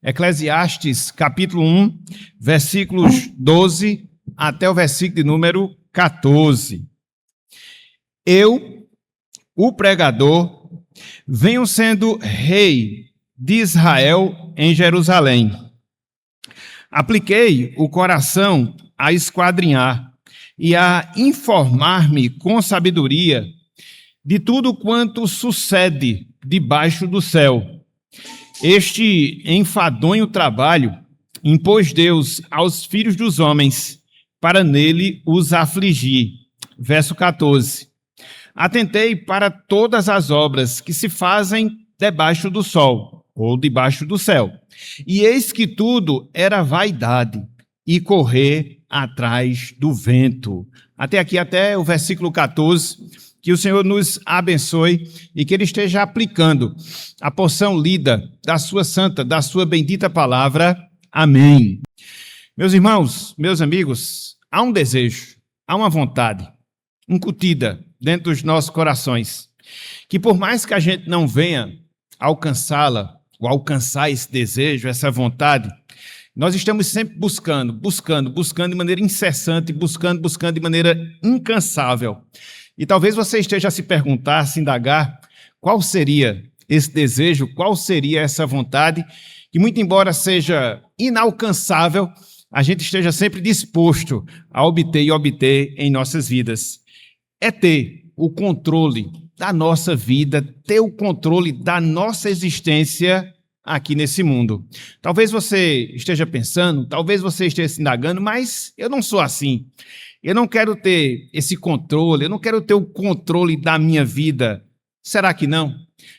Eclesiastes, capítulo 1, versículos 12 até o versículo de número 14. Eu, o pregador, venho sendo rei de Israel em Jerusalém. Apliquei o coração a esquadrinhar e a informar-me com sabedoria de tudo quanto sucede debaixo do céu. Este enfadonho trabalho impôs Deus aos filhos dos homens para nele os afligir. Verso 14. Atentei para todas as obras que se fazem debaixo do sol, ou debaixo do céu. E eis que tudo era vaidade e correr atrás do vento. Até aqui, até o versículo 14, que o Senhor nos abençoe e que Ele esteja aplicando a porção lida da sua santa, da sua bendita palavra. Amém. Meus irmãos, meus amigos, há um desejo, há uma vontade incutida dentro dos nossos corações, que por mais que a gente não venha alcançá-la, ou alcançar esse desejo, essa vontade, nós estamos sempre buscando de maneira incessante, buscando de maneira incansável. E talvez você esteja a se perguntar, a se indagar, qual seria esse desejo, qual seria essa vontade, que muito embora seja inalcançável, a gente esteja sempre disposto a obter e obter em nossas vidas. É ter o controle da nossa vida, ter o controle da nossa existência aqui nesse mundo. Talvez você esteja pensando, talvez você esteja se indagando, mas eu não sou assim. Eu não quero ter esse controle, eu não quero ter o controle da minha vida. Será que não?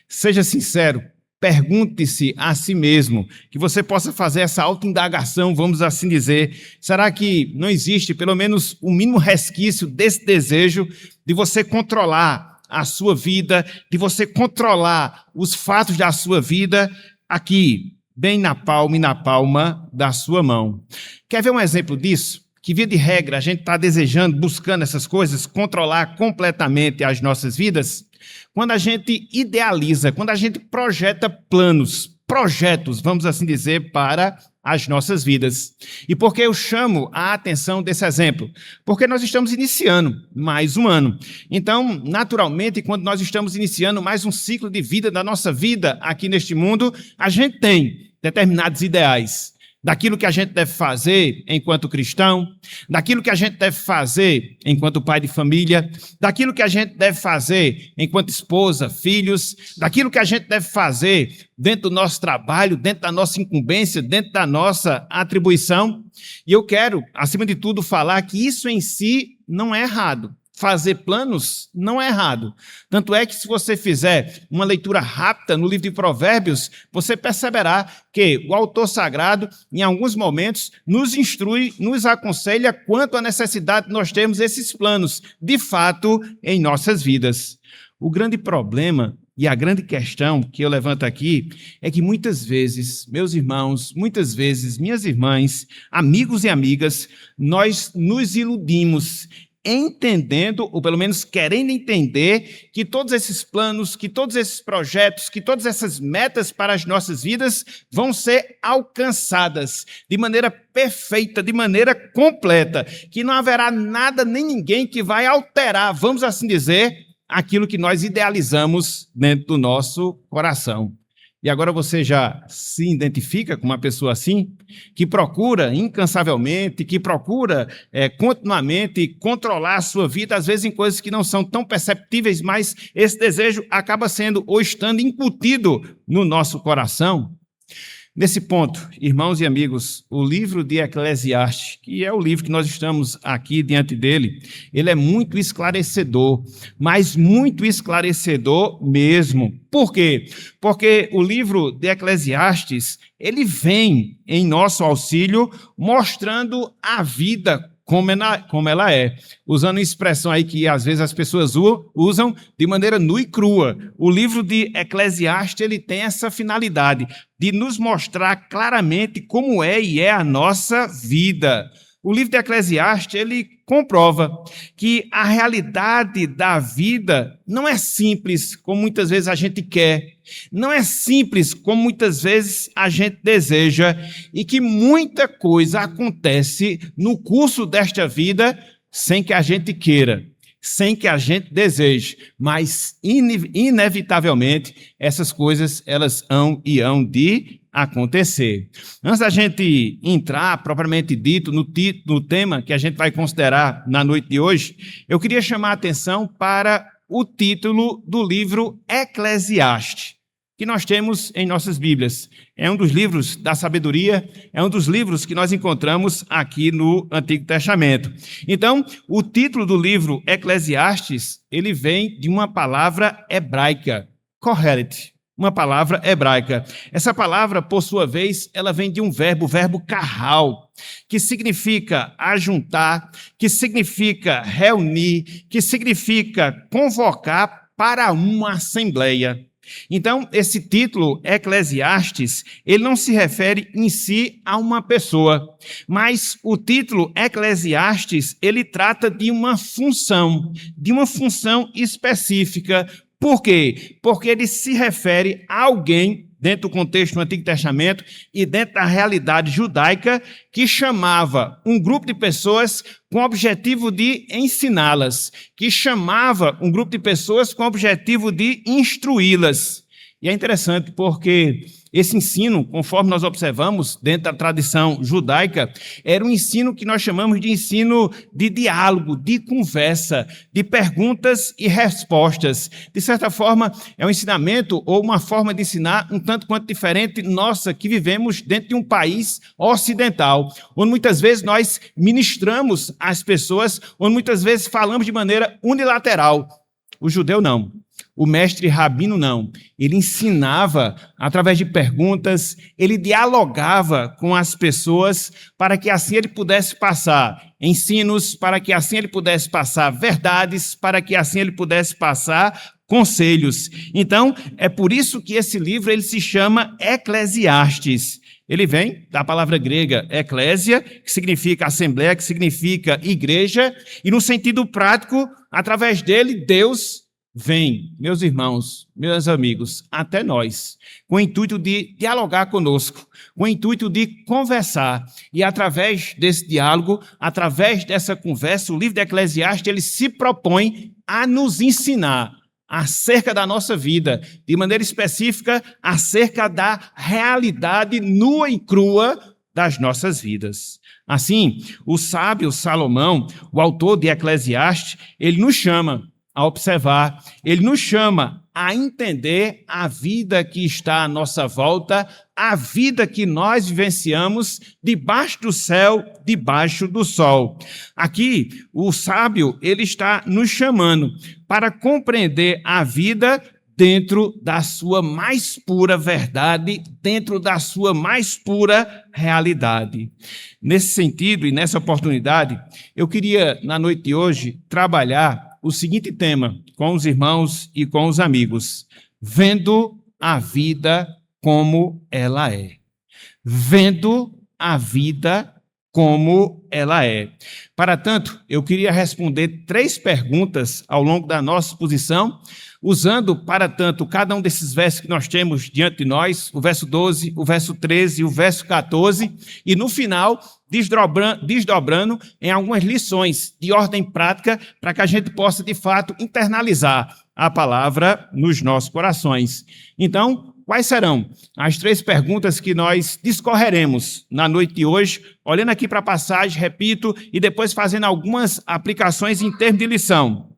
Seja sincero, pergunte-se a si mesmo, que você possa fazer essa autoindagação, vamos assim dizer. Será que não existe pelo menos o mínimo resquício desse desejo de você controlar a sua vida, de você controlar os fatos da sua vida aqui, bem na palma da sua mão? Quer ver um exemplo disso? Que, via de regra, a gente está desejando, buscando essas coisas, controlar completamente as nossas vidas, quando a gente idealiza, quando a gente projeta projetos, vamos assim dizer, para as nossas vidas. E por que eu chamo a atenção desse exemplo? Porque nós estamos iniciando mais um ano. Então, naturalmente, quando nós estamos iniciando mais um ciclo de vida da nossa vida aqui neste mundo, a gente tem determinados ideais daquilo que a gente deve fazer enquanto cristão, daquilo que a gente deve fazer enquanto pai de família, daquilo que a gente deve fazer enquanto esposa, filhos, daquilo que a gente deve fazer dentro do nosso trabalho, dentro da nossa incumbência, dentro da nossa atribuição. E eu quero, acima de tudo, falar que isso em si não é errado. Fazer planos não é errado. Tanto é que, se você fizer uma leitura rápida no livro de Provérbios, você perceberá que o autor sagrado, em alguns momentos, nos instrui, nos aconselha quanto à necessidade de nós termos esses planos, de fato, em nossas vidas. O grande problema e a grande questão que eu levanto aqui é que muitas vezes, meus irmãos, muitas vezes, minhas irmãs, amigos e amigas, nós nos iludimos entendendo, ou pelo menos querendo entender, que todos esses planos, que todos esses projetos, que todas essas metas para as nossas vidas vão ser alcançadas de maneira perfeita, de maneira completa, que não haverá nada nem ninguém que vai alterar, vamos assim dizer, aquilo que nós idealizamos dentro do nosso coração. E agora você já se identifica com uma pessoa assim, que procura incansavelmente, que procura continuamente controlar a sua vida, às vezes em coisas que não são tão perceptíveis, mas esse desejo acaba sendo ou estando incutido no nosso coração? Nesse ponto, irmãos e amigos, o livro de Eclesiastes, que é o livro que nós estamos aqui diante dele, ele é muito esclarecedor, mas muito esclarecedor mesmo. Por quê? Porque o livro de Eclesiastes, ele vem em nosso auxílio mostrando a vida como ela é, usando uma expressão aí que às vezes as pessoas usam de maneira nua e crua. O livro de Eclesiastes, ele tem essa finalidade de nos mostrar claramente como é e é a nossa vida. O livro de Eclesiastes, ele comprova que a realidade da vida não é simples, como muitas vezes a gente quer, Não é simples como muitas vezes a gente deseja e que muita coisa acontece no curso desta vida sem que a gente queira, sem que a gente deseje, mas inevitavelmente essas coisas elas hão de acontecer. Antes da gente entrar propriamente dito no tema que a gente vai considerar na noite de hoje, eu queria chamar a atenção para o título do livro Eclesiastes, que nós temos em nossas Bíblias. É um dos livros da sabedoria, é um dos livros que nós encontramos aqui no Antigo Testamento. Então, o título do livro Eclesiastes, ele vem de uma palavra hebraica, Kohelet, uma palavra hebraica. Essa palavra, por sua vez, ela vem de um verbo, o verbo kahal, que significa ajuntar, que significa reunir, que significa convocar para uma assembleia. Então, esse título, Eclesiastes, ele não se refere em si a uma pessoa, mas o título Eclesiastes, ele trata de uma função específica. Por quê? Porque ele se refere a alguém, dentro do contexto do Antigo Testamento e dentro da realidade judaica, que chamava um grupo de pessoas com o objetivo de ensiná-las, que chamava um grupo de pessoas com o objetivo de instruí-las. E é interessante porque esse ensino, conforme nós observamos dentro da tradição judaica, era um ensino que nós chamamos de ensino de diálogo, de conversa, de perguntas e respostas. De certa forma, é um ensinamento ou uma forma de ensinar um tanto quanto diferente nossa, que vivemos dentro de um país ocidental, onde muitas vezes nós ministramos às pessoas, onde muitas vezes falamos de maneira unilateral. O judeu não. O mestre rabino não, ele ensinava através de perguntas, ele dialogava com as pessoas para que assim ele pudesse passar ensinos, para que assim ele pudesse passar verdades, para que assim ele pudesse passar conselhos. Então, é por isso que esse livro ele se chama Eclesiastes. Ele vem da palavra grega eclésia, que significa assembleia, que significa igreja, e no sentido prático, através dele, Deus vem, meus irmãos, meus amigos, até nós, com o intuito de dialogar conosco, com o intuito de conversar. E através desse diálogo, através dessa conversa, o livro de Eclesiastes, ele se propõe a nos ensinar acerca da nossa vida, de maneira específica, acerca da realidade nua e crua das nossas vidas. Assim, o sábio Salomão, o autor de Eclesiastes, ele nos chama a observar, ele nos chama a entender a vida que está à nossa volta, a vida que nós vivenciamos debaixo do céu, debaixo do sol. Aqui, o sábio, ele está nos chamando para compreender a vida dentro da sua mais pura verdade, dentro da sua mais pura realidade. Nesse sentido e nessa oportunidade, eu queria, na noite de hoje, trabalhar o seguinte tema com os irmãos e com os amigos: vendo a vida como ela é. Vendo a vida como ela é. Para tanto, eu queria responder 3 perguntas ao longo da nossa exposição, usando, para tanto, cada um desses versos que nós temos diante de nós, o verso 12, o verso 13 e o verso 14, e no final, desdobrando em algumas lições de ordem prática, para que a gente possa, de fato, internalizar a palavra nos nossos corações. Então, quais serão as 3 perguntas que nós discorreremos na noite de hoje, olhando aqui para a passagem, repito, e depois fazendo algumas aplicações em termos de lição?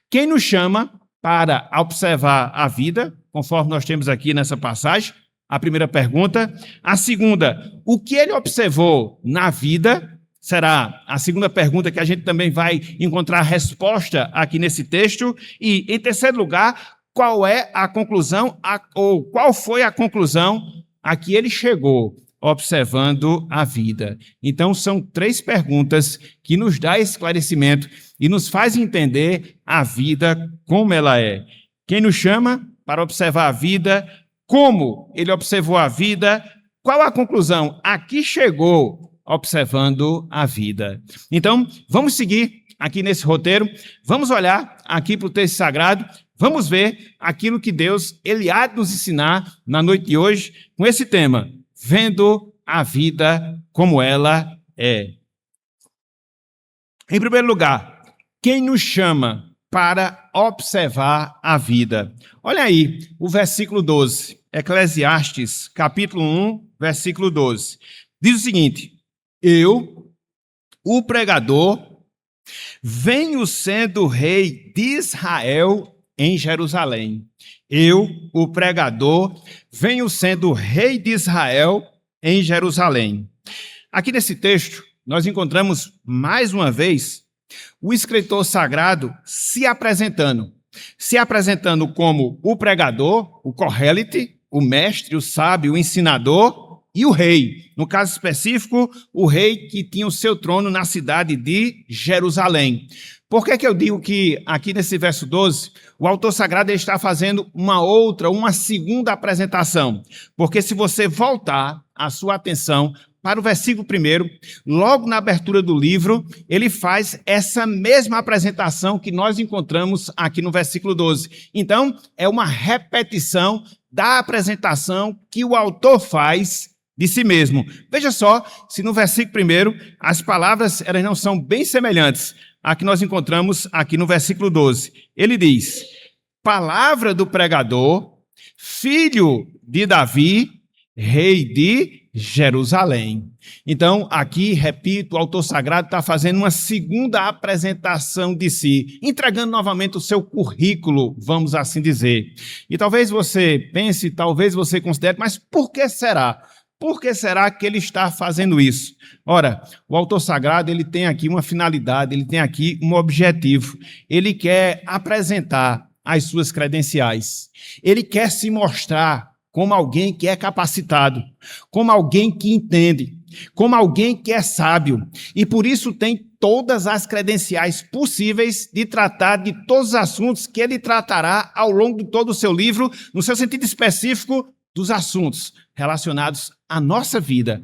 Quem nos chama para observar a vida, conforme nós temos aqui nessa passagem? A primeira pergunta. A segunda, o que ele observou na vida? Será a segunda pergunta que a gente também vai encontrar resposta aqui nesse texto. E, em terceiro lugar, qual é a conclusão, ou qual foi a conclusão a que ele chegou observando a vida? Então, são 3 perguntas que nos dão esclarecimento e nos faz entender a vida como ela é. Quem nos chama para observar a vida? Como ele observou a vida? Qual a conclusão a que chegou observando a vida? Então, vamos seguir aqui nesse roteiro, vamos olhar aqui para o texto sagrado, vamos ver aquilo que Deus ele há de nos ensinar na noite de hoje com esse tema, vendo a vida como ela é. Em primeiro lugar, quem nos chama para observar a vida? Olha aí o versículo 12, Eclesiastes, capítulo 1, versículo 12. Diz o seguinte: eu, o pregador, venho sendo rei de Israel em Jerusalém. Eu, o pregador, venho sendo rei de Israel em Jerusalém. Aqui nesse texto, nós encontramos mais uma vez o escritor sagrado se apresentando como o pregador, o Kohelet, o mestre, o sábio, o ensinador e o rei. No caso específico, o rei que tinha o seu trono na cidade de Jerusalém. Por que eu digo que aqui nesse verso 12, o autor sagrado está fazendo uma segunda apresentação? Porque se você voltar a sua atenção para o versículo 1, logo na abertura do livro, ele faz essa mesma apresentação que nós encontramos aqui no versículo 12. Então, é uma repetição da apresentação que o autor faz de si mesmo. Veja só, se no versículo 1, as palavras elas não são bem semelhantes à que nós encontramos aqui no versículo 12. Ele diz, palavra do pregador, filho de Davi, rei de Jerusalém. Então, aqui, repito, o autor sagrado está fazendo uma segunda apresentação de si, entregando novamente o seu currículo, vamos assim dizer. E talvez você pense, talvez você considere, mas por que será? Por que será que ele está fazendo isso? Ora, o autor sagrado ele tem aqui uma finalidade, ele tem aqui um objetivo. Ele quer apresentar as suas credenciais. Ele quer se mostrar como alguém que é capacitado, como alguém que entende, como alguém que é sábio, e por isso tem todas as credenciais possíveis de tratar de todos os assuntos que ele tratará ao longo de todo o seu livro, no seu sentido específico dos assuntos relacionados à nossa vida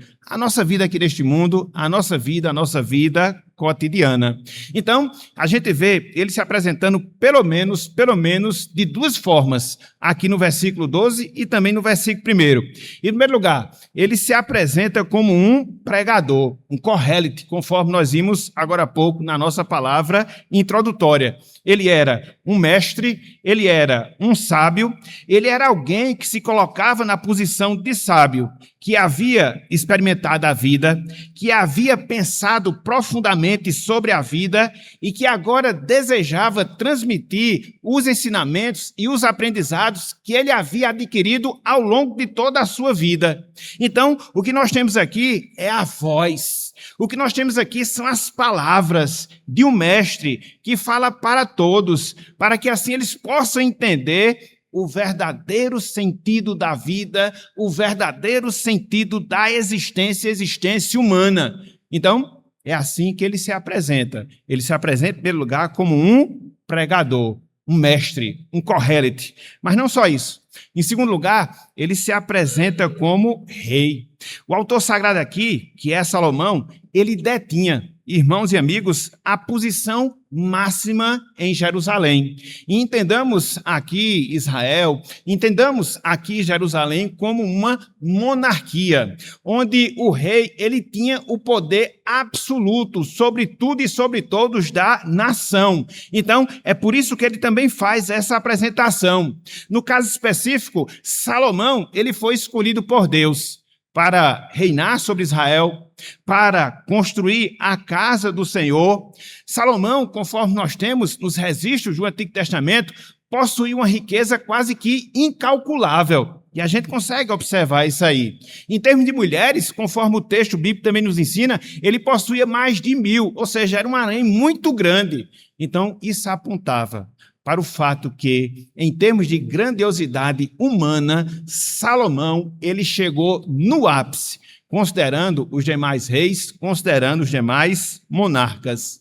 aqui neste mundo, a nossa vida cotidiana. Então, a gente vê ele se apresentando pelo menos de duas formas, aqui no versículo 12 e também no versículo 1. Em primeiro lugar, ele se apresenta como um pregador, um Kohelet, conforme nós vimos agora há pouco na nossa palavra introdutória. Ele era um mestre, ele era um sábio, ele era alguém que se colocava na posição de sábio, que havia experimentado a vida, que havia pensado profundamente sobre a vida e que agora desejava transmitir os ensinamentos e os aprendizados que ele havia adquirido ao longo de toda a sua vida. Então, o que nós temos aqui é a voz. O que nós temos aqui são as palavras de um mestre que fala para todos, para que assim eles possam entender o verdadeiro sentido da vida, o verdadeiro sentido da existência humana. Então, é assim que ele se apresenta. Ele se apresenta, em primeiro lugar, como um pregador, um mestre, um Kohelet. Mas não só isso. Em segundo lugar, ele se apresenta como rei. O autor sagrado aqui, que é Salomão, ele detinha, irmãos e amigos, a posição máxima em Jerusalém. E entendamos aqui Israel, entendamos aqui Jerusalém como uma monarquia, onde o rei ele tinha o poder absoluto sobre tudo e sobre todos da nação. Então, é por isso que ele também faz essa apresentação. No caso específico, Salomão, ele foi escolhido por Deus para reinar sobre Israel, para construir a casa do Senhor. Salomão, conforme nós temos nos registros do Antigo Testamento, possuía uma riqueza quase que incalculável. E a gente consegue observar isso aí. Em termos de mulheres, conforme o texto bíblico também nos ensina, ele possuía mais de 1000, ou seja, era um harém muito grande. Então, isso apontava para o fato que, em termos de grandiosidade humana, Salomão ele chegou no ápice, considerando os demais reis, considerando os demais monarcas.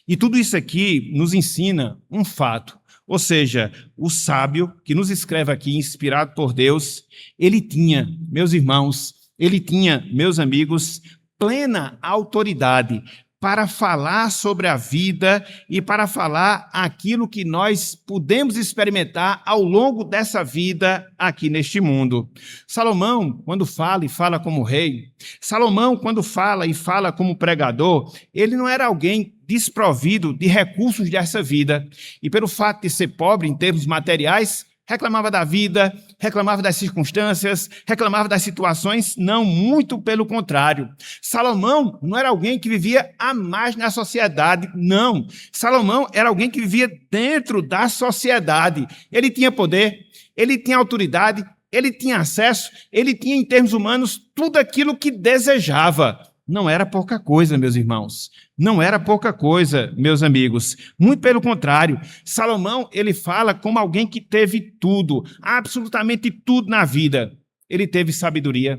E tudo isso aqui nos ensina um fato, ou seja, o sábio que nos escreve aqui, inspirado por Deus, ele tinha, meus irmãos, ele tinha, meus amigos, plena autoridade para falar sobre a vida e para falar aquilo que nós podemos experimentar ao longo dessa vida aqui neste mundo. Salomão, quando fala e fala como rei, Salomão, quando fala e fala como pregador, ele não era alguém desprovido de recursos dessa vida. E pelo fato de ser pobre em termos materiais, reclamava da vida, reclamava das circunstâncias, reclamava das situações. Não, muito pelo contrário. Salomão não era alguém que vivia à margem da sociedade, não. Salomão era alguém que vivia dentro da sociedade. Ele tinha poder, ele tinha autoridade, ele tinha acesso, ele tinha, em termos humanos, tudo aquilo que desejava. Não era pouca coisa, meus irmãos. Não era pouca coisa, meus amigos. Muito pelo contrário. Salomão, ele fala como alguém que teve tudo, absolutamente tudo na vida. Ele teve sabedoria,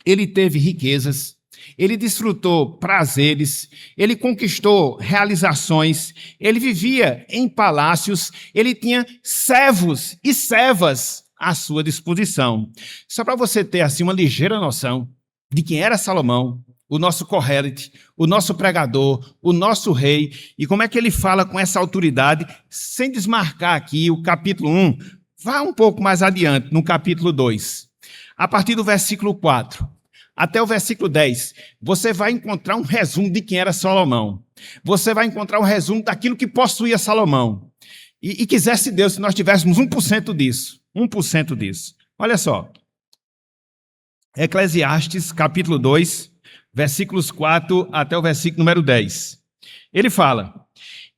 ele teve riquezas, ele desfrutou prazeres, ele conquistou realizações, ele vivia em palácios, ele tinha servos e servas à sua disposição. Só para você ter assim uma ligeira noção de quem era Salomão, o nosso Kohelet, o nosso pregador, o nosso rei, e como é que ele fala com essa autoridade, sem desmarcar aqui o capítulo 1, vá um pouco mais adiante, no capítulo 2. A partir do versículo 4 até o versículo 10, você vai encontrar um resumo de quem era Salomão. Você vai encontrar um resumo daquilo que possuía Salomão. E quisesse Deus se nós tivéssemos 1% disso. 1% disso. Olha só. Eclesiastes, capítulo 2, versículos 4 até o versículo número 10. Ele fala: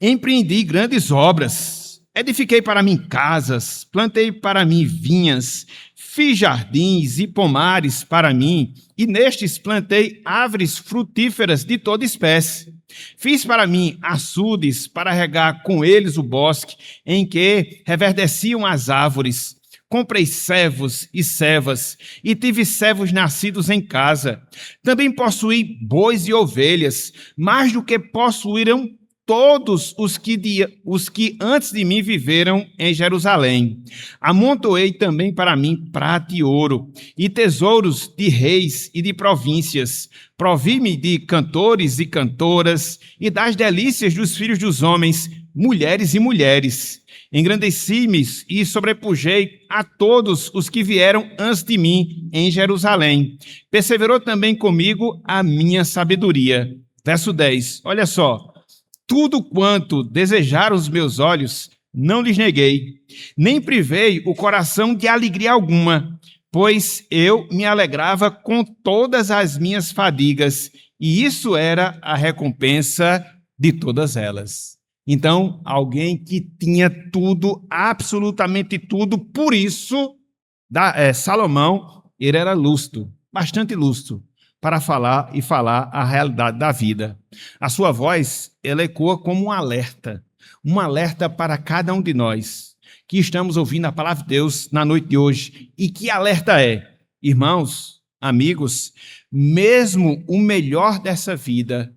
empreendi grandes obras, edifiquei para mim casas, plantei para mim vinhas, fiz jardins e pomares para mim, e nestes plantei árvores frutíferas de toda espécie. Fiz para mim açudes para regar com eles o bosque, em que reverdeciam as árvores. Comprei servos e servas, e tive servos nascidos em casa. Também possuí bois e ovelhas, mais do que possuíram todos os que antes de mim viveram em Jerusalém. Amontoei também para mim prata e ouro, e tesouros de reis e de províncias. Provi-me de cantores e cantoras, e das delícias dos filhos dos homens, mulheres e mulheres. Engrandeci-me e sobrepujei a todos os que vieram antes de mim em Jerusalém. Perseverou também comigo a minha sabedoria. Verso 10, olha só. Tudo quanto desejaram os meus olhos, não lhes neguei, nem privei o coração de alegria alguma, pois eu me alegrava com todas as minhas fadigas, e isso era a recompensa de todas elas. Então, alguém que tinha tudo, absolutamente tudo, por isso, Salomão, ele era lúcido, bastante lúcido, para falar a realidade da vida. A sua voz, ela ecoa como um alerta para cada um de nós, que estamos ouvindo a palavra de Deus na noite de hoje. E que alerta é? Irmãos, amigos, mesmo o melhor dessa vida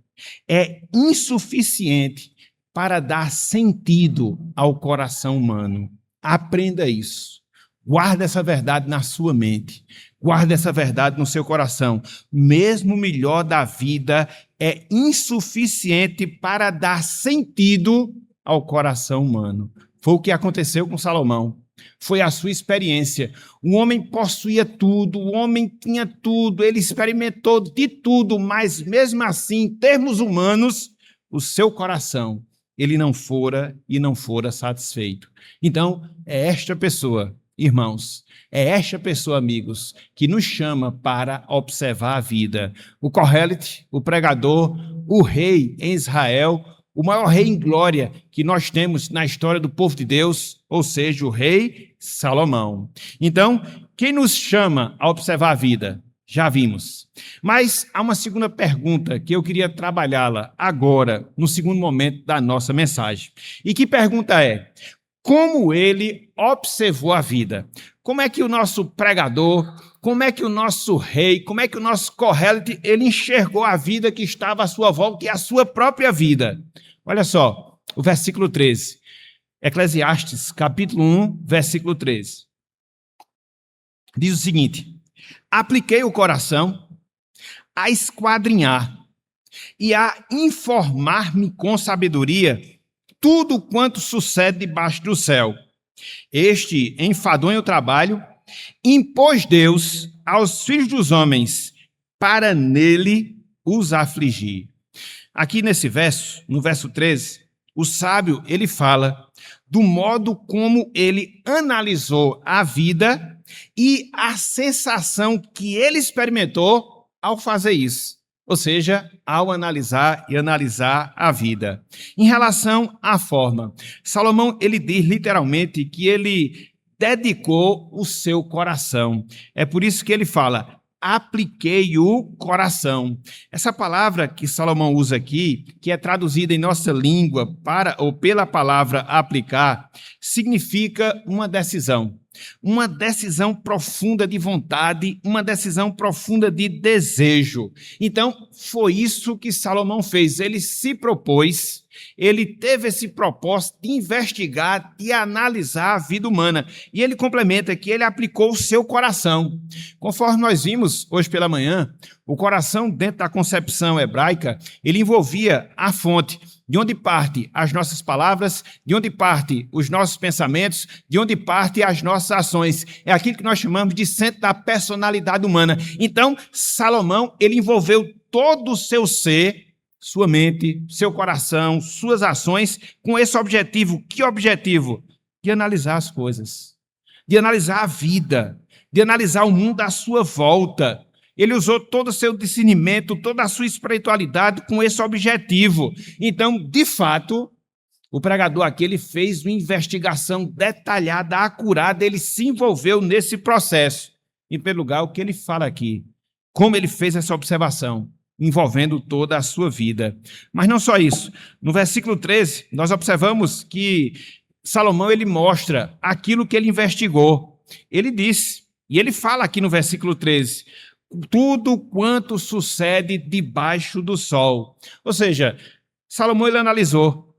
é insuficiente para dar sentido ao coração humano. Aprenda isso. Guarda essa verdade na sua mente. Guarda essa verdade no seu coração. Mesmo o melhor da vida é insuficiente para dar sentido ao coração humano. Foi o que aconteceu com Salomão. Foi a sua experiência. O homem possuía tudo, o homem tinha tudo, ele experimentou de tudo, mas mesmo assim, em termos humanos, o seu coração, ele não fora satisfeito. Então, é esta pessoa, irmãos, é esta pessoa, amigos, que nos chama para observar a vida. O Kohelet, o pregador, o rei em Israel, o maior rei em glória que nós temos na história do povo de Deus, ou seja, o rei Salomão. Então, quem nos chama a observar a vida? Já vimos. Mas há uma segunda pergunta que eu queria trabalhá-la agora, no segundo momento da nossa mensagem. E que pergunta é: como ele observou a vida? Como é que o nosso pregador, como é que o nosso rei, como é que o nosso Kohelet, ele enxergou a vida que estava à sua volta e a sua própria vida? Olha só, o versículo 13. Eclesiastes, capítulo 1, versículo 13. Diz o seguinte: apliquei o coração a esquadrinhar e a informar-me com sabedoria tudo quanto sucede debaixo do céu. Este enfadonho trabalho impôs Deus aos filhos dos homens para nele os afligir. Aqui nesse verso, no verso 13, o sábio, ele fala do modo como ele analisou a vida e a sensação que ele experimentou ao fazer isso. Ou seja, ao analisar a vida. Em relação à forma, Salomão, ele diz literalmente que ele dedicou o seu coração. É por isso que ele fala, apliquei o coração. Essa palavra que Salomão usa aqui, que é traduzida em nossa língua pela palavra aplicar, significa uma decisão profunda de vontade, uma decisão profunda de desejo. Então, foi isso que Salomão fez. Ele se propôs, ele teve esse propósito de investigar, de analisar a vida humana. E ele complementa que ele aplicou o seu coração. Conforme nós vimos hoje pela manhã, o coração, dentro da concepção hebraica, ele envolvia a fonte, de onde parte as nossas palavras, de onde parte os nossos pensamentos, de onde parte as nossas ações. É aquilo que nós chamamos de centro da personalidade humana. Então, Salomão, ele envolveu todo o seu ser, sua mente, seu coração, suas ações, com esse objetivo. Que objetivo? De analisar as coisas, de analisar a vida, de analisar o mundo à sua volta. Ele usou todo o seu discernimento, toda a sua espiritualidade com esse objetivo. Então, de fato, o pregador aqui ele fez uma investigação detalhada, acurada, ele se envolveu nesse processo. Em primeiro lugar, o que ele fala aqui, como ele fez essa observação, envolvendo toda a sua vida. Mas não só isso. No versículo 13, nós observamos que Salomão ele mostra aquilo que ele investigou. Ele disse, e ele fala aqui no versículo 13, tudo quanto sucede debaixo do sol. Ou seja, Salomão ele analisou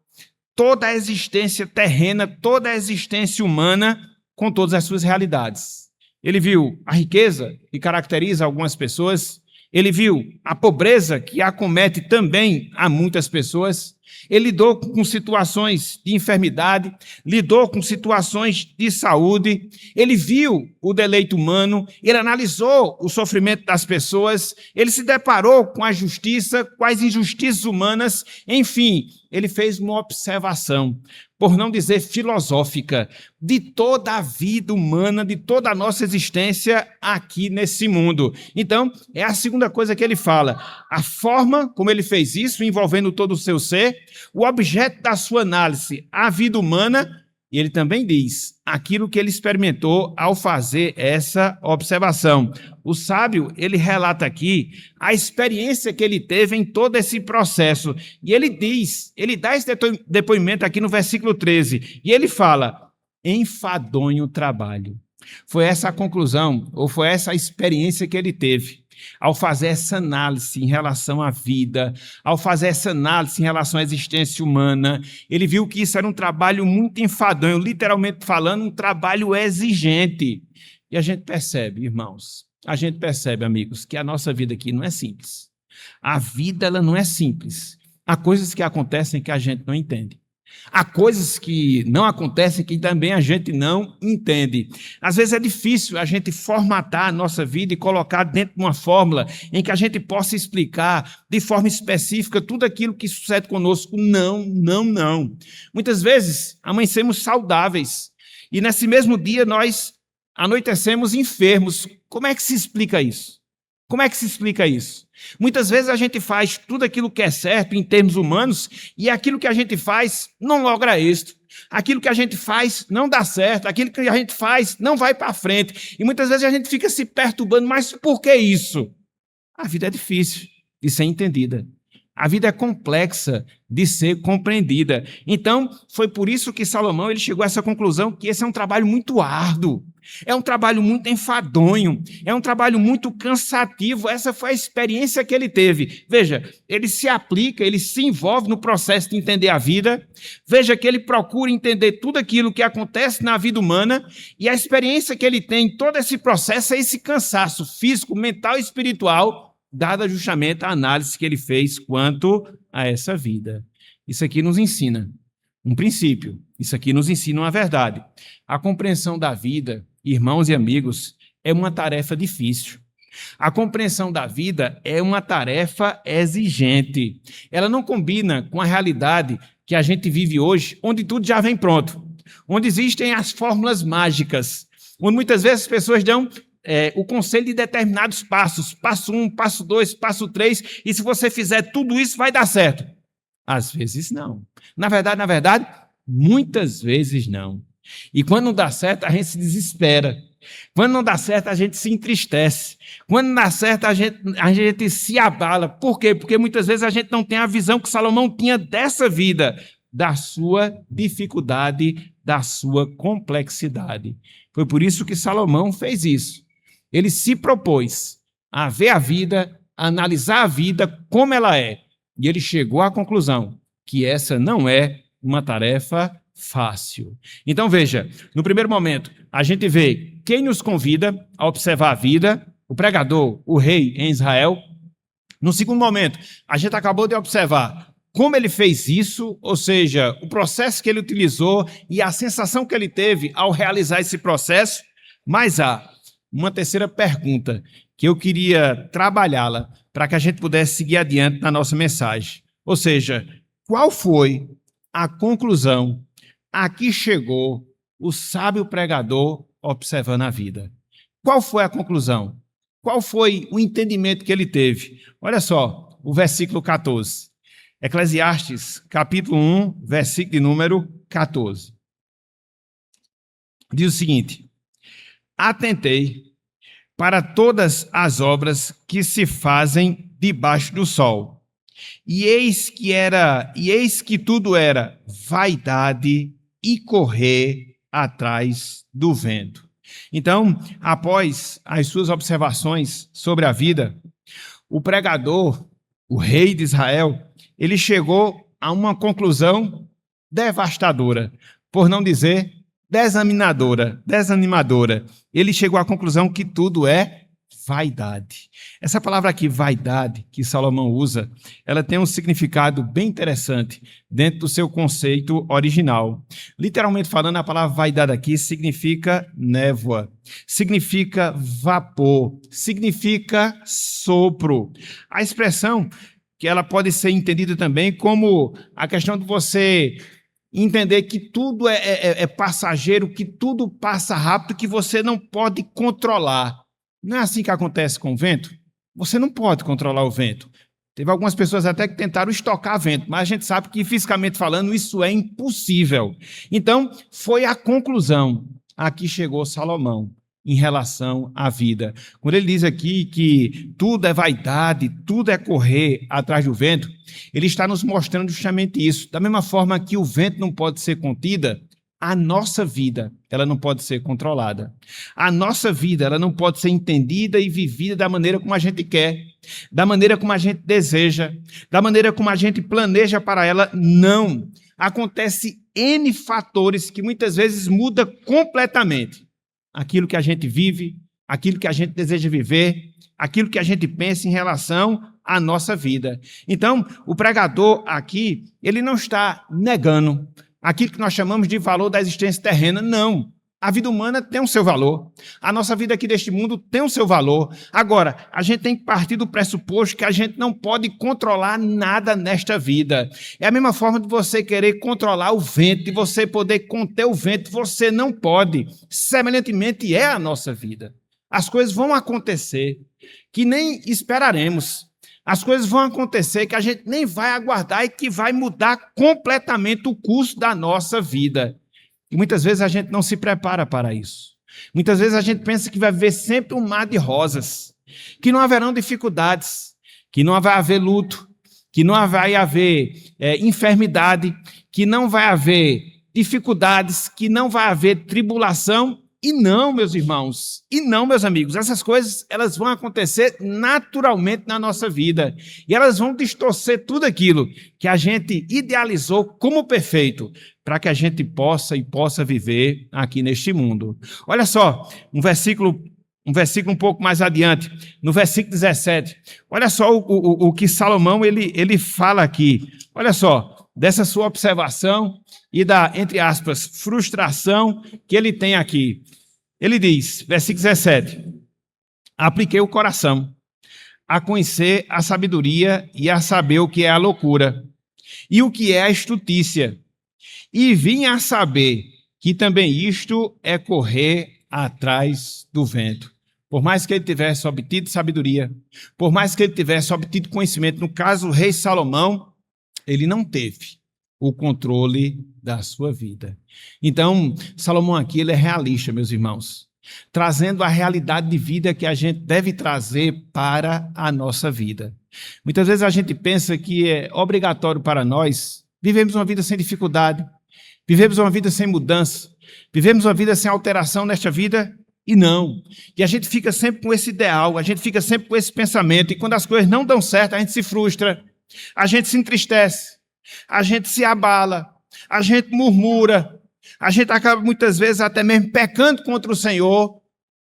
toda a existência terrena, toda a existência humana com todas as suas realidades. Ele viu a riqueza que caracteriza algumas pessoas, ele viu a pobreza que acomete também a muitas pessoas, ele lidou com situações de enfermidade, lidou com situações de saúde, ele viu o deleite humano, ele analisou o sofrimento das pessoas, ele se deparou com a justiça, com as injustiças humanas, enfim, ele fez uma observação, por não dizer filosófica, de toda a vida humana, de toda a nossa existência aqui nesse mundo. Então, é a segunda coisa que ele fala, a forma como ele fez isso, envolvendo todo o seu ser, o objeto da sua análise, a vida humana, e ele também diz aquilo que ele experimentou ao fazer essa observação. O sábio, ele relata aqui a experiência que ele teve em todo esse processo. E ele diz, ele dá esse depoimento aqui no versículo 13, e ele fala, enfadonho trabalho. Foi essa a conclusão, ou foi essa a experiência que ele teve. Ao fazer essa análise em relação à vida, ao fazer essa análise em relação à existência humana, ele viu que isso era um trabalho muito enfadonho, literalmente falando, um trabalho exigente. E a gente percebe, irmãos, a gente percebe, amigos, que a nossa vida aqui não é simples. A vida, ela não é simples. Há coisas que acontecem que a gente não entende. Há coisas que não acontecem que também a gente não entende. Às vezes é difícil a gente formatar a nossa vida e colocar dentro de uma fórmula em que a gente possa explicar de forma específica tudo aquilo que sucede conosco. Não. Muitas vezes amanhecemos saudáveis e nesse mesmo dia nós anoitecemos enfermos. Como é que se explica isso? Como é que se explica isso? Muitas vezes a gente faz tudo aquilo que é certo em termos humanos e aquilo que a gente faz não logra êxito. Aquilo que a gente faz não dá certo, aquilo que a gente faz não vai para frente. E muitas vezes a gente fica se perturbando, mas por que isso? A vida é difícil de ser entendida. A vida é complexa de ser compreendida. Então, foi por isso que Salomão ele chegou a essa conclusão que esse é um trabalho muito árduo, é um trabalho muito enfadonho, é um trabalho muito cansativo. Essa foi a experiência que ele teve. Veja, ele se aplica, ele se envolve no processo de entender a vida. Veja que ele procura entender tudo aquilo que acontece na vida humana e a experiência que ele tem em todo esse processo é esse cansaço físico, mental e espiritual dada justamente a análise que ele fez quanto a essa vida. Isso aqui nos ensina um princípio, isso aqui nos ensina uma verdade. A compreensão da vida, irmãos e amigos, é uma tarefa difícil. A compreensão da vida é uma tarefa exigente. Ela não combina com a realidade que a gente vive hoje, onde tudo já vem pronto, onde existem as fórmulas mágicas, onde muitas vezes as pessoas dão o conselho de determinados passos, passo 1, passo 2, passo 3, e se você fizer tudo isso, vai dar certo. Às vezes não. Na verdade, muitas vezes não. E quando não dá certo, a gente se desespera. Quando não dá certo, a gente se entristece. Quando não dá certo, a gente se abala. Por quê? Porque muitas vezes a gente não tem a visão que Salomão tinha dessa vida, da sua dificuldade, da sua complexidade. Foi por isso que Salomão fez isso. Ele se propôs a ver a vida, a analisar a vida como ela é. E ele chegou à conclusão que essa não é uma tarefa fácil. Então, veja, no primeiro momento, a gente vê quem nos convida a observar a vida, o pregador, o rei em Israel. No segundo momento, a gente acabou de observar como ele fez isso, ou seja, o processo que ele utilizou e a sensação que ele teve ao realizar esse processo. Mas há uma terceira pergunta que eu queria trabalhá-la para que a gente pudesse seguir adiante na nossa mensagem. Ou seja, qual foi a conclusão a que chegou o sábio pregador observando a vida? Qual foi a conclusão? Qual foi o entendimento que ele teve? Olha só, o versículo 14. Eclesiastes, capítulo 1, versículo de número 14. Diz o seguinte: atentei para todas as obras que se fazem debaixo do sol. E eis que tudo era vaidade e correr atrás do vento. Então, após as suas observações sobre a vida, o pregador, o rei de Israel, ele chegou a uma conclusão devastadora, por não dizer desanimadora. Ele chegou à conclusão que tudo é vaidade. Essa palavra aqui, vaidade, que Salomão usa, ela tem um significado bem interessante dentro do seu conceito original. Literalmente falando, a palavra vaidade aqui significa névoa, significa vapor, significa sopro. A expressão que ela pode ser entendida também como a questão de você entender que tudo é passageiro, que tudo passa rápido, que você não pode controlar. Não é assim que acontece com o vento? Você não pode controlar o vento. Teve algumas pessoas até que tentaram estocar vento, mas a gente sabe que, fisicamente falando, isso é impossível. Então, foi a conclusão a que chegou Salomão em relação à vida. Quando ele diz aqui que tudo é vaidade, tudo é correr atrás do vento, ele está nos mostrando justamente isso. Da mesma forma que o vento não pode ser contida, a nossa vida, ela não pode ser controlada. A nossa vida, ela não pode ser entendida e vivida da maneira como a gente quer, da maneira como a gente deseja, da maneira como a gente planeja para ela. Não. Acontece N fatores que muitas vezes muda completamente aquilo que a gente vive, aquilo que a gente deseja viver, aquilo que a gente pensa em relação à nossa vida. Então, o pregador aqui, ele não está negando aquilo que nós chamamos de valor da existência terrena. Não. A vida humana tem o seu valor. A nossa vida aqui deste mundo tem o seu valor. Agora, a gente tem que partir do pressuposto que a gente não pode controlar nada nesta vida. É a mesma forma de você querer controlar o vento, de você poder conter o vento. Você não pode. Semelhantemente é a nossa vida. As coisas vão acontecer que nem esperaremos. As coisas vão acontecer que a gente nem vai aguardar e que vai mudar completamente o curso da nossa vida. E muitas vezes a gente não se prepara para isso. Muitas vezes a gente pensa que vai viver sempre um mar de rosas, que não haverão dificuldades, que não vai haver luto, que não vai haver enfermidade, que não vai haver dificuldades, que não vai haver tribulação. E não, meus irmãos, e não, meus amigos, essas coisas elas vão acontecer naturalmente na nossa vida e elas vão distorcer tudo aquilo que a gente idealizou como perfeito para que a gente possa viver aqui neste mundo. Olha só, um um versículo um pouco mais adiante, no versículo 17. Olha só o que Salomão ele fala aqui. Olha só, dessa sua observação e da, entre aspas, frustração que ele tem aqui. Ele diz, versículo 17, apliquei o coração a conhecer a sabedoria e a saber o que é a loucura e o que é a estutícia. E vim a saber que também isto é correr atrás do vento. Por mais que ele tivesse obtido sabedoria, por mais que ele tivesse obtido conhecimento, no caso o rei Salomão, ele não teve o controle da sua vida. Então, Salomão aqui ele é realista, meus irmãos, trazendo a realidade de vida que a gente deve trazer para a nossa vida. Muitas vezes a gente pensa que é obrigatório para nós vivemos uma vida sem dificuldade, vivemos uma vida sem mudança, vivemos uma vida sem alteração nesta vida, e não. E a gente fica sempre com esse ideal, a gente fica sempre com esse pensamento, e quando as coisas não dão certo, a gente se frustra, a gente se entristece, a gente se abala, a gente murmura, a gente acaba muitas vezes até mesmo pecando contra o Senhor.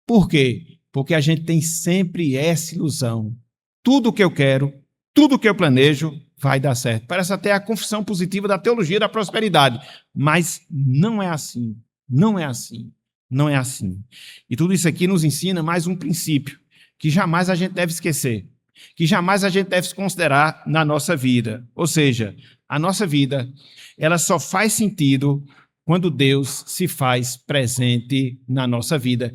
Por quê? Porque a gente tem sempre essa ilusão. Tudo o que eu quero, tudo o que eu planejo vai dar certo. Parece até a confissão positiva da teologia da prosperidade, mas não é assim, não é assim. Não é assim. E tudo isso aqui nos ensina mais um princípio que jamais a gente deve esquecer, que jamais a gente deve considerar na nossa vida. Ou seja, a nossa vida, ela só faz sentido quando Deus se faz presente na nossa vida.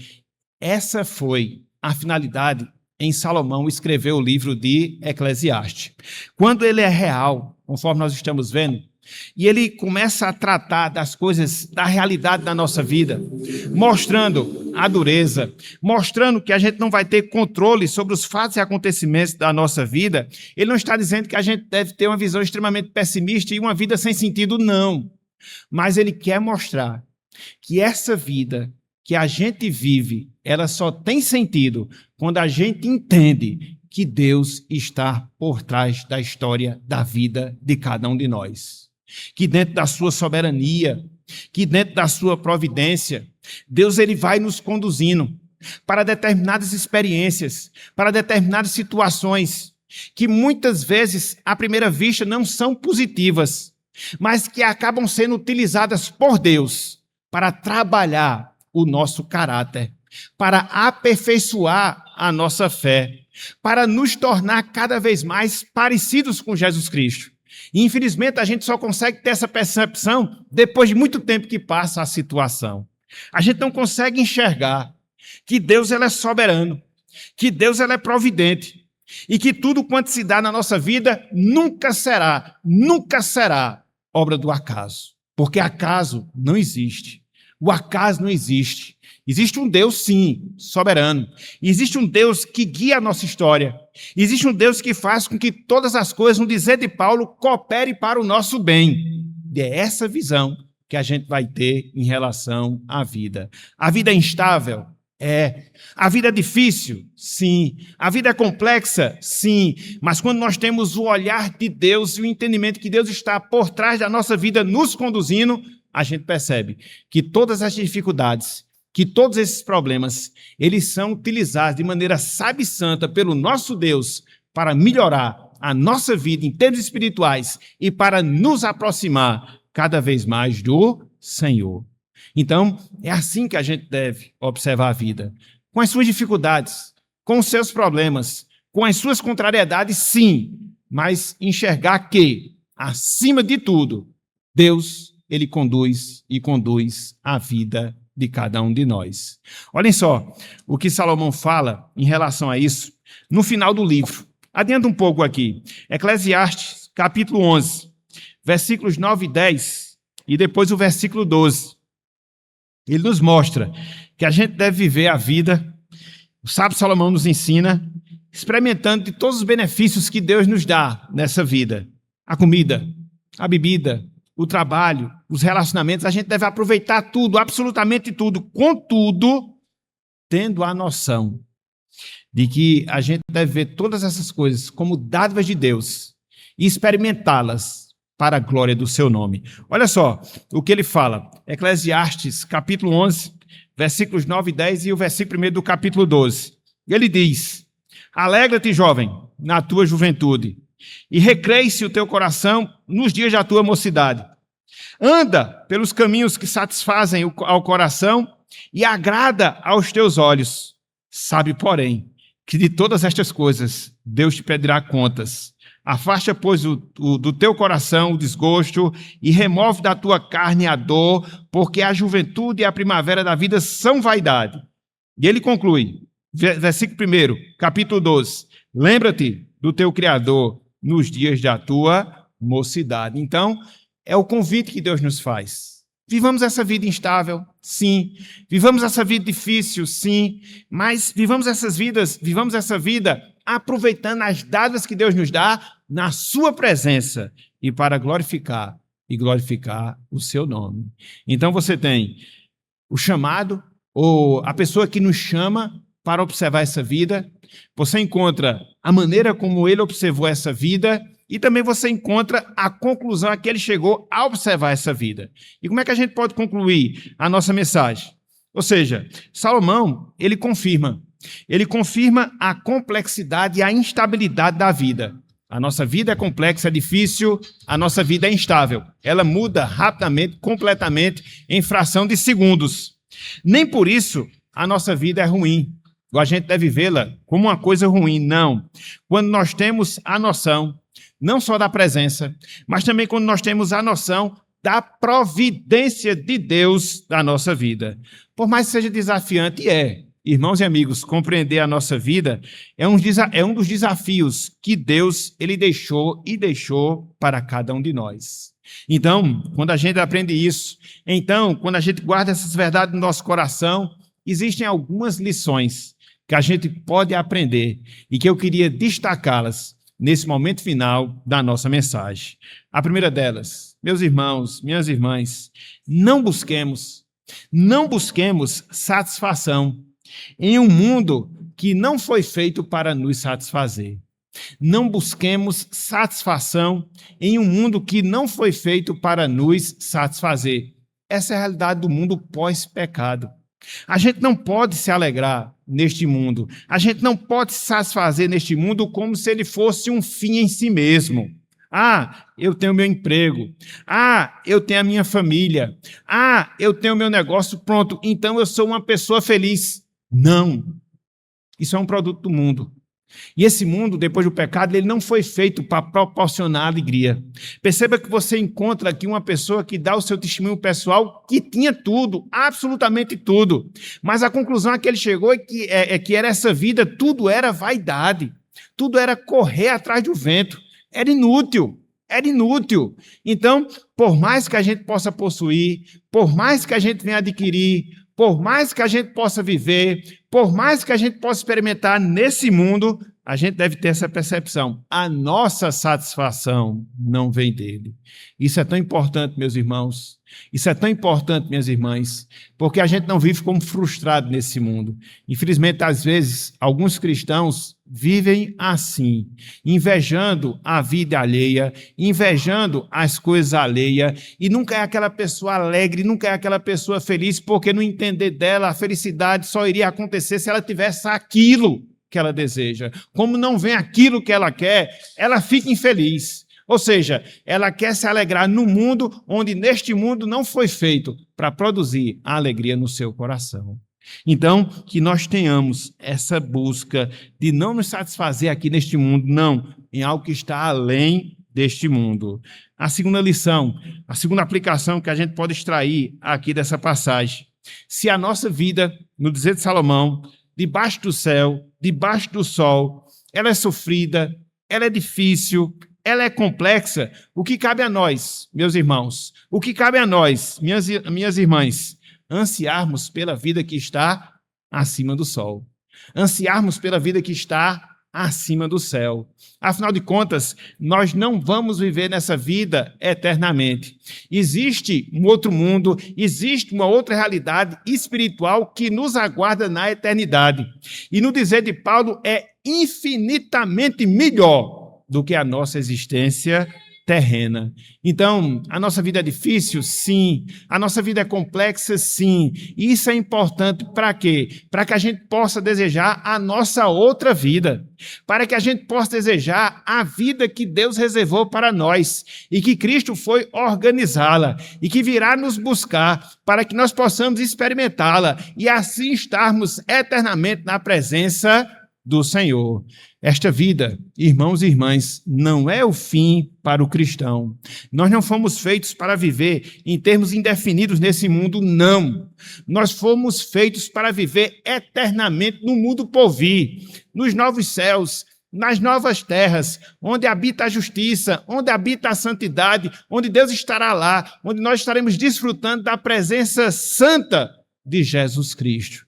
Essa foi a finalidade em Salomão escrever o livro de Eclesiastes. Quando ele é real, conforme nós estamos vendo, e ele começa a tratar das coisas, da realidade da nossa vida, mostrando a dureza, mostrando que a gente não vai ter controle sobre os fatos e acontecimentos da nossa vida. Ele não está dizendo que a gente deve ter uma visão extremamente pessimista e uma vida sem sentido, não. Mas ele quer mostrar que essa vida que a gente vive, ela só tem sentido quando a gente entende que Deus está por trás da história da vida de cada um de nós. Que dentro da sua soberania, que dentro da sua providência, Deus ele vai nos conduzindo para determinadas experiências, para determinadas situações, que muitas vezes, à primeira vista, não são positivas, mas que acabam sendo utilizadas por Deus para trabalhar o nosso caráter, para aperfeiçoar a nossa fé, para nos tornar cada vez mais parecidos com Jesus Cristo. E, infelizmente, a gente só consegue ter essa percepção depois de muito tempo que passa a situação. A gente não consegue enxergar que Deus ele é soberano, que Deus ele é providente e que tudo quanto se dá na nossa vida nunca será obra do acaso. Porque acaso não existe. O acaso não existe. Existe um Deus, sim, soberano. Existe um Deus que guia a nossa história. Existe um Deus que faz com que todas as coisas, no dizer de Paulo, coopere para o nosso bem. E é essa visão que a gente vai ter em relação à vida. A vida é instável? É. A vida é difícil? Sim. A vida é complexa? Sim. Mas quando nós temos o olhar de Deus e o entendimento que Deus está por trás da nossa vida nos conduzindo, a gente percebe que todas as dificuldades, que todos esses problemas, eles são utilizados de maneira sábia e santa pelo nosso Deus para melhorar a nossa vida em termos espirituais e para nos aproximar cada vez mais do Senhor. Então, é assim que a gente deve observar a vida. Com as suas dificuldades, com os seus problemas, com as suas contrariedades, sim, mas enxergar que, acima de tudo, Deus, ele conduz e conduz a vida de cada um de nós. Olhem só o que Salomão fala em relação a isso no final do livro. Adianta um pouco aqui. Eclesiastes, capítulo 11, versículos 9 e 10, e depois o versículo 12. Ele nos mostra que a gente deve viver a vida, o sábio Salomão nos ensina, experimentando de todos os benefícios que Deus nos dá nessa vida. A comida, a bebida, o trabalho, os relacionamentos, a gente deve aproveitar tudo, absolutamente tudo, contudo, tendo a noção de que a gente deve ver todas essas coisas como dádivas de Deus e experimentá-las para a glória do seu nome. Olha só o que ele fala, Eclesiastes, capítulo 11, versículos 9 e 10 e o versículo 1 do capítulo 12. Ele diz: alegra-te, jovem, na tua juventude, e recreie-se o teu coração nos dias da tua mocidade. Anda pelos caminhos que satisfazem ao coração e agrada aos teus olhos. Sabe, porém, que de todas estas coisas Deus te pedirá contas. Afasta, pois, do teu coração o desgosto e remove da tua carne a dor, porque a juventude e a primavera da vida são vaidade. E ele conclui, versículo 1, capítulo 12. Lembra-te do teu Criador nos dias da tua mocidade. Então, é o convite que Deus nos faz. Vivamos essa vida instável, sim. Vivamos essa vida difícil, sim. Mas vivamos essa vida aproveitando as dádivas que Deus nos dá na sua presença e para glorificar o seu nome. Então você tem o chamado, ou a pessoa que nos chama para observar essa vida. Você encontra a maneira como ele observou essa vida e também você encontra a conclusão a que ele chegou a observar essa vida. E como é que a gente pode concluir a nossa mensagem? Ou seja, Salomão, ele confirma a complexidade e a instabilidade da vida. A nossa vida é complexa, é difícil, a nossa vida é instável. Ela muda rapidamente, completamente, em fração de segundos. Nem por isso a nossa vida é ruim. A gente deve vê-la como uma coisa ruim, não. Quando nós temos a noção, não só da presença, mas também quando nós temos a noção da providência de Deus da nossa vida. Por mais que seja desafiante, irmãos e amigos, compreender a nossa vida é um dos desafios que Deus ele deixou para cada um de nós. Então, quando a gente aprende isso, quando a gente guarda essas verdades no nosso coração, existem algumas lições que a gente pode aprender e que eu queria destacá-las nesse momento final da nossa mensagem. A primeira delas, meus irmãos, minhas irmãs, não busquemos satisfação em um mundo que não foi feito para nos satisfazer. Não busquemos satisfação em um mundo que não foi feito para nos satisfazer. Essa é a realidade do mundo pós-pecado. A gente não pode se alegrar neste mundo. A gente não pode se satisfazer neste mundo como se ele fosse um fim em si mesmo. Eu tenho meu emprego. Eu tenho a minha família. Eu tenho meu negócio pronto. Então eu sou uma pessoa feliz. Não. Isso é um produto do mundo. E esse mundo, depois do pecado, ele não foi feito para proporcionar alegria. Perceba que você encontra aqui uma pessoa que dá o seu testemunho pessoal que tinha tudo, absolutamente tudo. Mas a conclusão a que ele chegou é que era essa vida, tudo era vaidade. Tudo era correr atrás do vento. Era inútil. Então, por mais que a gente possa possuir, por mais que a gente venha adquirir, por mais que a gente possa viver, por mais que a gente possa experimentar nesse mundo, a gente deve ter essa percepção. A nossa satisfação não vem dele. Isso é tão importante, meus irmãos. Isso é tão importante, minhas irmãs, porque a gente não vive como frustrado nesse mundo. Infelizmente, às vezes, alguns cristãos vivem assim, invejando a vida alheia, invejando as coisas alheias, e nunca é aquela pessoa alegre, nunca é aquela pessoa feliz, porque no entender dela, a felicidade só iria acontecer se ela tivesse aquilo que ela deseja. Como não vem aquilo que ela quer, ela fica infeliz. Ou seja, ela quer se alegrar no mundo onde neste mundo não foi feito para produzir a alegria no seu coração. Então, que nós tenhamos essa busca de não nos satisfazer aqui neste mundo, não, em algo que está além deste mundo. A segunda lição, a segunda aplicação que a gente pode extrair aqui dessa passagem. Se a nossa vida, no dizer de Salomão, debaixo do céu, debaixo do sol, ela é sofrida, ela é difícil, ela é complexa, o que cabe a nós, meus irmãos? O que cabe a nós, minhas irmãs? Ansiarmos pela vida que está acima do sol. Ansiarmos pela vida que está acima do céu. Afinal de contas, nós não vamos viver nessa vida eternamente. Existe um outro mundo, existe uma outra realidade espiritual que nos aguarda na eternidade. E no dizer de Paulo, é infinitamente melhor do que a nossa existência terrena. Então, a nossa vida é difícil? Sim. A nossa vida é complexa? Sim. E isso é importante para quê? Para que a gente possa desejar a nossa outra vida. Para que a gente possa desejar a vida que Deus reservou para nós e que Cristo foi organizá-la e que virá nos buscar para que nós possamos experimentá-la e assim estarmos eternamente na presença do Senhor. Esta vida, irmãos e irmãs, não é o fim para o cristão. Nós não fomos feitos para viver em termos indefinidos nesse mundo, não. Nós fomos feitos para viver eternamente no mundo por vir, nos novos céus, nas novas terras, onde habita a justiça, onde habita a santidade, onde Deus estará lá, onde nós estaremos desfrutando da presença santa de Jesus Cristo.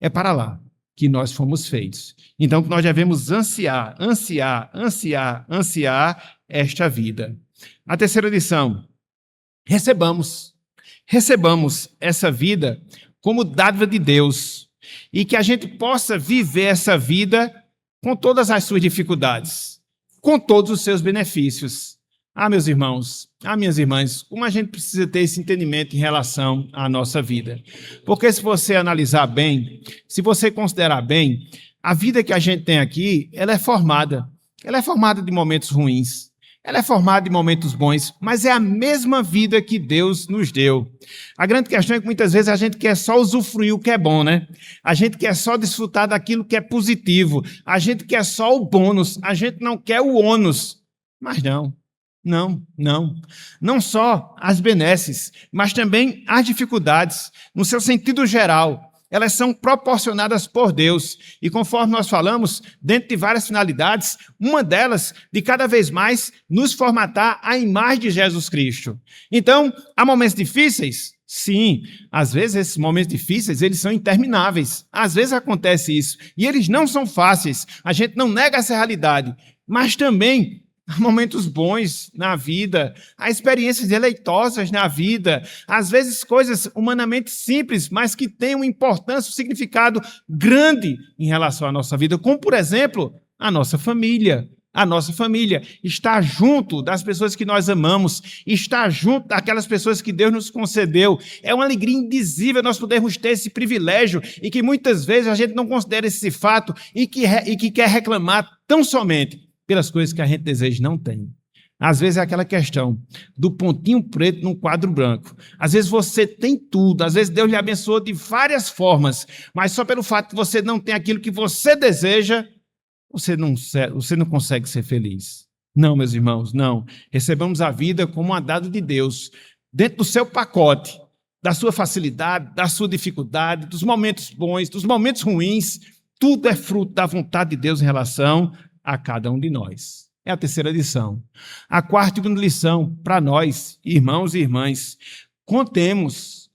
É para lá que nós fomos feitos. Então, nós devemos ansiar esta vida. A terceira lição: recebamos essa vida como dádiva de Deus e que a gente possa viver essa vida com todas as suas dificuldades, com todos os seus benefícios. Meus irmãos, minhas irmãs, como a gente precisa ter esse entendimento em relação à nossa vida. Porque se você analisar bem, se você considerar bem, a vida que a gente tem aqui, ela é formada de momentos ruins, ela é formada de momentos bons, mas é a mesma vida que Deus nos deu. A grande questão é que muitas vezes a gente quer só usufruir o que é bom, né? A gente quer só desfrutar daquilo que é positivo, a gente quer só o bônus, a gente não quer o ônus. Mas não só as benesses, mas também as dificuldades, no seu sentido geral. Elas são proporcionadas por Deus. E conforme nós falamos, dentro de várias finalidades, uma delas, de cada vez mais, nos formatar à imagem de Jesus Cristo. Então, há momentos difíceis? Sim. Às vezes, esses momentos difíceis, eles são intermináveis. Às vezes acontece isso. E eles não são fáceis. A gente não nega essa realidade. Mas também há momentos bons na vida, há experiências deleitosas na vida, às vezes coisas humanamente simples, mas que têm uma importância, um significado grande em relação à nossa vida, como, por exemplo, a nossa família. A nossa família, estar junto das pessoas que nós amamos, estar junto daquelas pessoas que Deus nos concedeu. É uma alegria indizível nós podermos ter esse privilégio e que muitas vezes a gente não considera esse fato e que quer reclamar tão somente pelas coisas que a gente deseja e não tem. Às vezes é aquela questão do pontinho preto num quadro branco. Às vezes você tem tudo, às vezes Deus lhe abençoou de várias formas, mas só pelo fato de você não ter aquilo que você deseja, você não consegue ser feliz. Não, meus irmãos, não. Recebamos a vida como uma dádiva de Deus, dentro do seu pacote, da sua facilidade, da sua dificuldade, dos momentos bons, dos momentos ruins. Tudo é fruto da vontade de Deus em relação a cada um de nós. É a terceira lição. A quarta e última lição para nós, irmãos e irmãs: contemos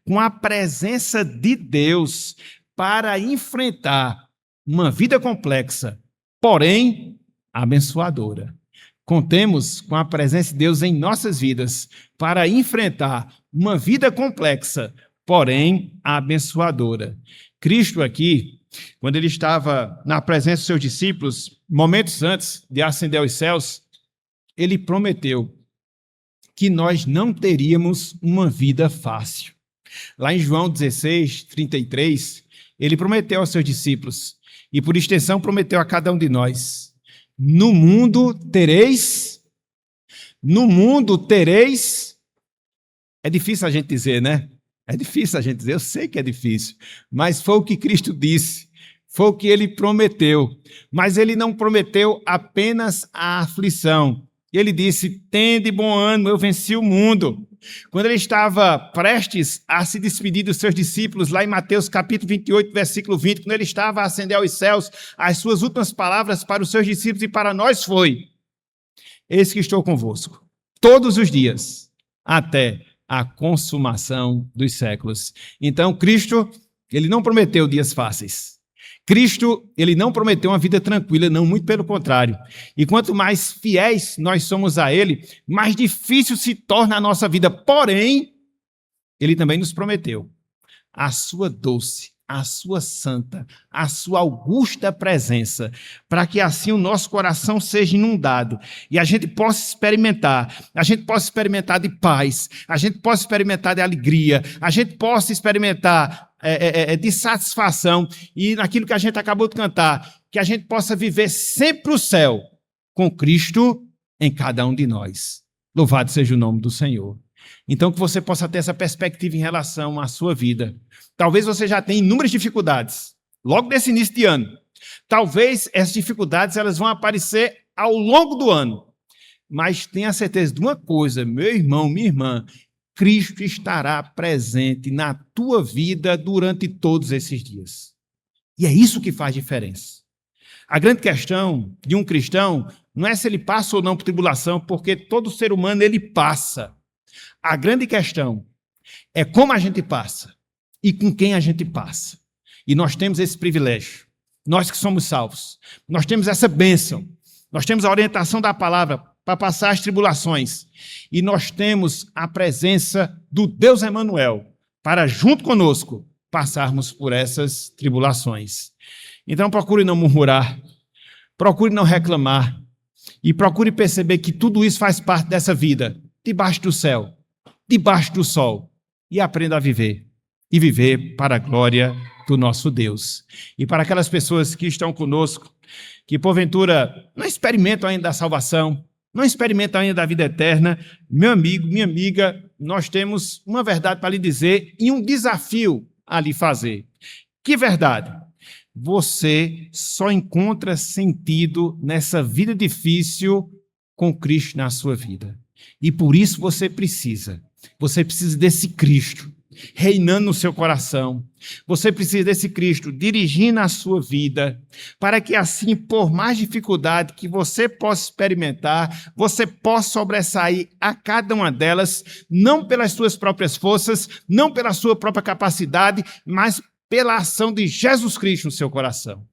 com a presença de Deus para enfrentar uma vida complexa, porém abençoadora. Contemos com a presença de Deus em nossas vidas para enfrentar uma vida complexa, porém abençoadora. Cristo aqui, quando ele estava na presença dos seus discípulos, momentos antes de ascender aos céus, ele prometeu que nós não teríamos uma vida fácil. Lá em João 16, 33, ele prometeu aos seus discípulos, e por extensão prometeu a cada um de nós: no mundo tereis. É difícil a gente dizer, né? É difícil a gente dizer, eu sei que é difícil, mas foi o que Cristo disse, foi o que ele prometeu. Mas ele não prometeu apenas a aflição. Ele disse: tende bom ânimo, eu venci o mundo. Quando ele estava prestes a se despedir dos seus discípulos, lá em Mateus capítulo 28, versículo 20, quando ele estava a ascender aos céus, as suas últimas palavras para os seus discípulos e para nós foi: eis que estou convosco todos os dias, até a consumação dos séculos. Então, Cristo, ele não prometeu dias fáceis. Cristo, ele não prometeu uma vida tranquila, não, muito pelo contrário. E quanto mais fiéis nós somos a ele, mais difícil se torna a nossa vida. Porém, ele também nos prometeu a sua doce, a sua santa, a sua augusta presença, para que assim o nosso coração seja inundado e a gente possa experimentar de paz, a gente possa experimentar de alegria, a gente possa experimentar de satisfação e naquilo que a gente acabou de cantar, que a gente possa viver sempre o céu com Cristo em cada um de nós. Louvado seja o nome do Senhor. Então, que você possa ter essa perspectiva em relação à sua vida. Talvez você já tenha inúmeras dificuldades, logo nesse início de ano. Talvez essas dificuldades elas vão aparecer ao longo do ano. Mas tenha certeza de uma coisa, meu irmão, minha irmã, Cristo estará presente na tua vida durante todos esses dias. E é isso que faz diferença. A grande questão de um cristão não é se ele passa ou não por tribulação, porque todo ser humano ele passa. A grande questão é como a gente passa e com quem a gente passa. E nós temos esse privilégio, nós que somos salvos, nós temos essa bênção, nós temos a orientação da palavra para passar as tribulações e nós temos a presença do Deus Emanuel para, junto conosco, passarmos por essas tribulações. Então procure não murmurar, procure não reclamar e procure perceber que tudo isso faz parte dessa vida, debaixo do céu, debaixo do sol, e aprenda a viver, e viver para a glória do nosso Deus. E para aquelas pessoas que estão conosco, que porventura não experimentam ainda a salvação, não experimentam ainda a vida eterna, meu amigo, minha amiga, nós temos uma verdade para lhe dizer e um desafio a lhe fazer. Que verdade? Você só encontra sentido nessa vida difícil com Cristo na sua vida. E por isso você precisa desse Cristo reinando no seu coração. Você precisa desse Cristo dirigindo a sua vida, para que assim, por mais dificuldade que você possa experimentar, você possa sobressair a cada uma delas, não pelas suas próprias forças, não pela sua própria capacidade, mas pela ação de Jesus Cristo no seu coração.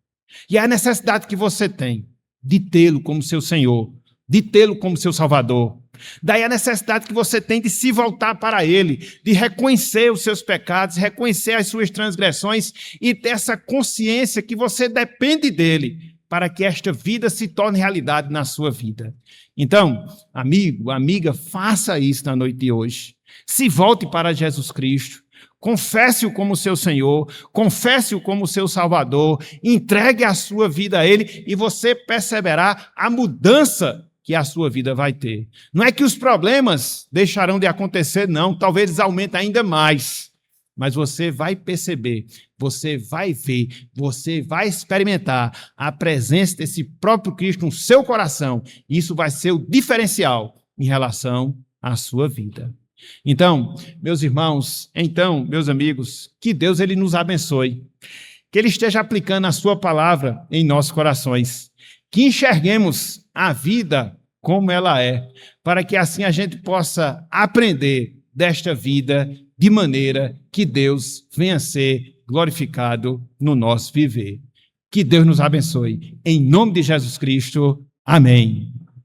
E é a necessidade que você tem de tê-lo como seu Senhor, de tê-lo como seu Salvador. Daí a necessidade que você tem de se voltar para Ele, de reconhecer os seus pecados, reconhecer as suas transgressões e ter essa consciência que você depende dEle para que esta vida se torne realidade na sua vida. Então, amigo, amiga, faça isso na noite de hoje. Se volte para Jesus Cristo. Confesse-o como seu Senhor, confesse-o como seu Salvador, entregue a sua vida a Ele e você perceberá a mudança que a sua vida vai ter. Não é que os problemas deixarão de acontecer, não. Talvez eles aumentem ainda mais. Mas você vai perceber, você vai ver, você vai experimentar a presença desse próprio Cristo no seu coração. Isso vai ser o diferencial em relação à sua vida. Então, meus irmãos, meus amigos, que Deus ele nos abençoe. Que Ele esteja aplicando a sua palavra em nossos corações. Que enxerguemos a vida como ela é, para que assim a gente possa aprender desta vida de maneira que Deus venha a ser glorificado no nosso viver. Que Deus nos abençoe. Em nome de Jesus Cristo. Amém.